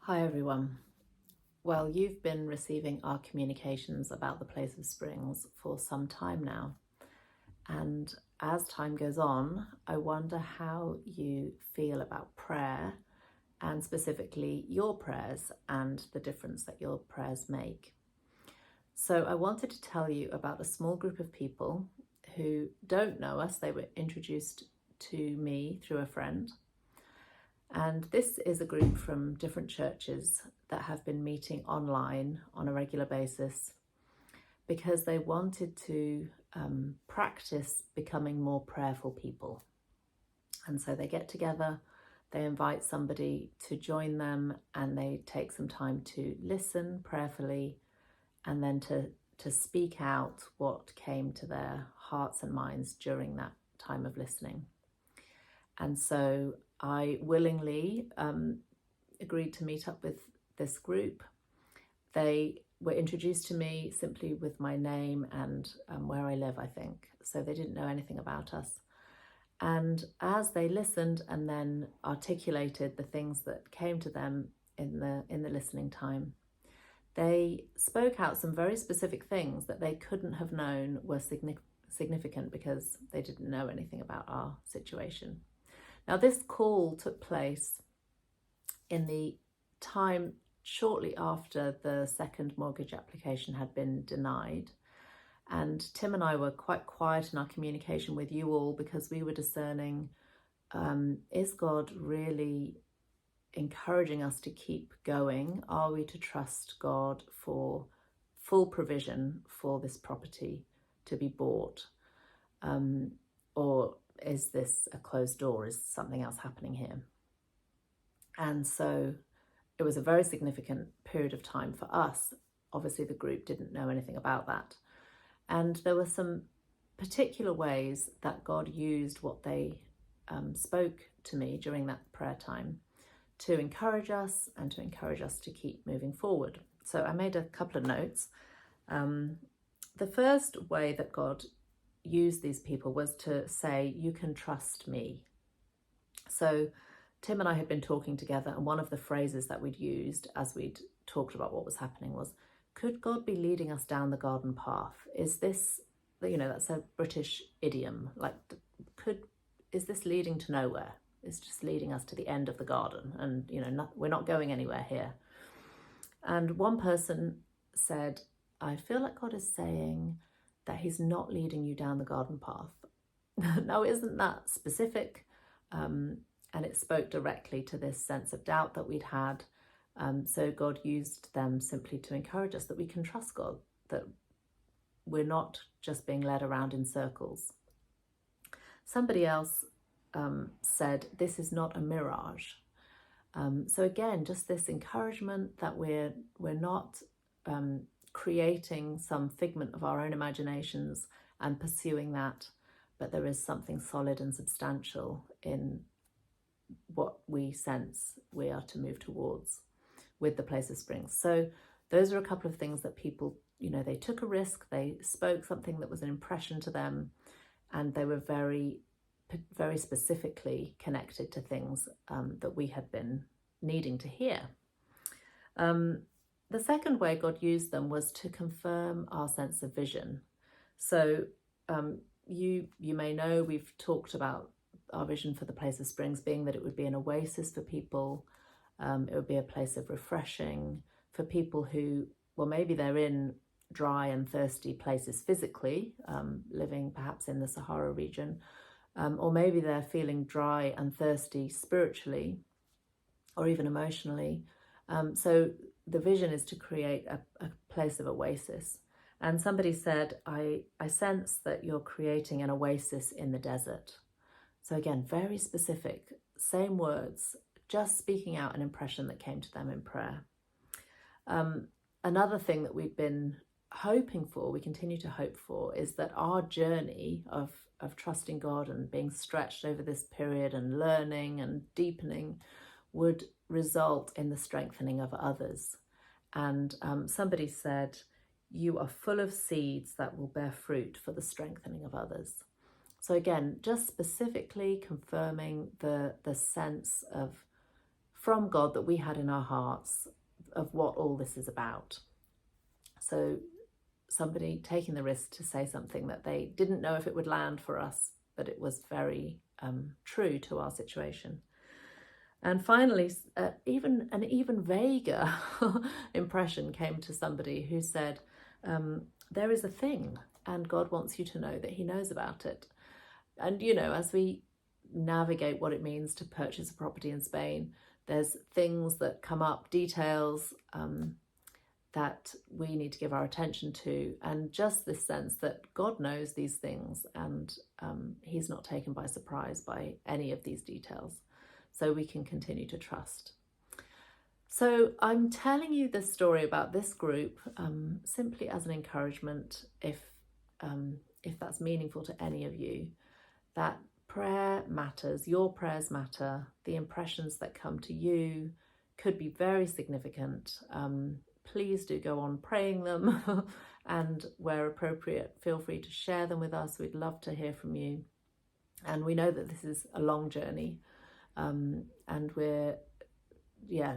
Hi everyone. Well, you've been receiving our communications about the Place of Springs for some time now. And as time goes on, I wonder how you feel about prayer and specifically your prayers and the difference that your prayers make. So I wanted to tell you about a small group of people who don't know us. They were introduced to me through a friend. And this is a group from different churches that have been meeting online on a regular basis because they wanted to practice becoming more prayerful people. And so they get together, they invite somebody to join them, and they take some time to listen prayerfully and then to speak out what came to their hearts and minds during that time of listening. And so I willingly agreed to meet up with this group. They were introduced to me simply with my name and where I live, I think. So they didn't know anything about us. And as they listened and then articulated the things that came to them in the listening time, they spoke out some very specific things that they couldn't have known were significant because they didn't know anything about our situation. Now, this call took place in the time shortly after the second mortgage application had been denied. And Tim and I were quite quiet in our communication with you all because we were discerning, is God really encouraging us to keep going? Are we to trust God for full provision for this property to be bought? Or is this a closed door? Is something else happening here? And so it was a very significant period of time for us. Obviously, the group didn't know anything about that. And there were some particular ways that God used what they spoke to me during that prayer time to encourage us and to encourage us to keep moving forward. So I made a couple of notes. The first way that God used these people was to say, you can trust me. So Tim and I had been talking together, and one of the phrases that we'd used as we'd talked about what was happening was, could God be leading us down the garden path? Is this, that's a British idiom, like, is this leading to nowhere? It's just leading us to the end of the garden, and we're not going anywhere here. And one person said, I feel like God is saying that he's not leading you down the garden path. Now, isn't that specific? And it spoke directly to this sense of doubt that we'd had. So God used them simply to encourage us that we can trust God, that we're not just being led around in circles. Somebody else said, this is not a mirage. So again, just this encouragement that we're not creating some figment of our own imaginations and pursuing that, but there is something solid and substantial in what we sense we are to move towards with the Place of Springs. So those are a couple of things that people, they took a risk, they spoke something that was an impression to them, and they were very, very specifically connected to things that we had been needing to hear. The second way God used them was to confirm our sense of vision. So you may know we've talked about our vision for the Place of Springs being that it would be an oasis for people. It would be a place of refreshing for people who, well, maybe they're in dry and thirsty places physically, living perhaps in the Sahara region, or maybe they're feeling dry and thirsty spiritually or even emotionally. So the vision is to create a place of oasis. And somebody said, I sense that you're creating an oasis in the desert. So again, very specific, same words, just speaking out an impression that came to them in prayer. Another thing that we've been hoping for, we continue to hope for, is that our journey of trusting God and being stretched over this period and learning and deepening would result in the strengthening of others. And somebody said, you are full of seeds that will bear fruit for the strengthening of others. So again, just specifically confirming the sense of from God that we had in our hearts of what all this is about. So somebody taking the risk to say something that they didn't know if it would land for us, but it was very true to our situation. And finally, even an even vaguer impression came to somebody who said, there is a thing and God wants you to know that he knows about it. And, you know, as we navigate what it means to purchase a property in Spain, there's things that come up, details that we need to give our attention to, and just this sense that God knows these things and he's not taken by surprise by any of these details. So we can continue to trust. So I'm telling you this story about this group simply as an encouragement, if that's meaningful to any of you, that prayer matters, your prayers matter, the impressions that come to you could be very significant. Please do go on praying them and where appropriate, feel free to share them with us. We'd love to hear from you. And we know that this is a long journey. And we're,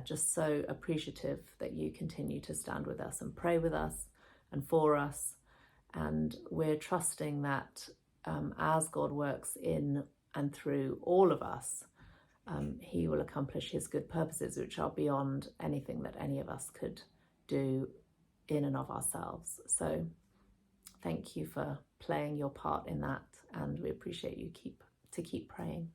just so appreciative that you continue to stand with us and pray with us and for us. And we're trusting that as God works in and through all of us, he will accomplish his good purposes, which are beyond anything that any of us could do in and of ourselves. So thank you for playing your part in that. And we appreciate you keep praying.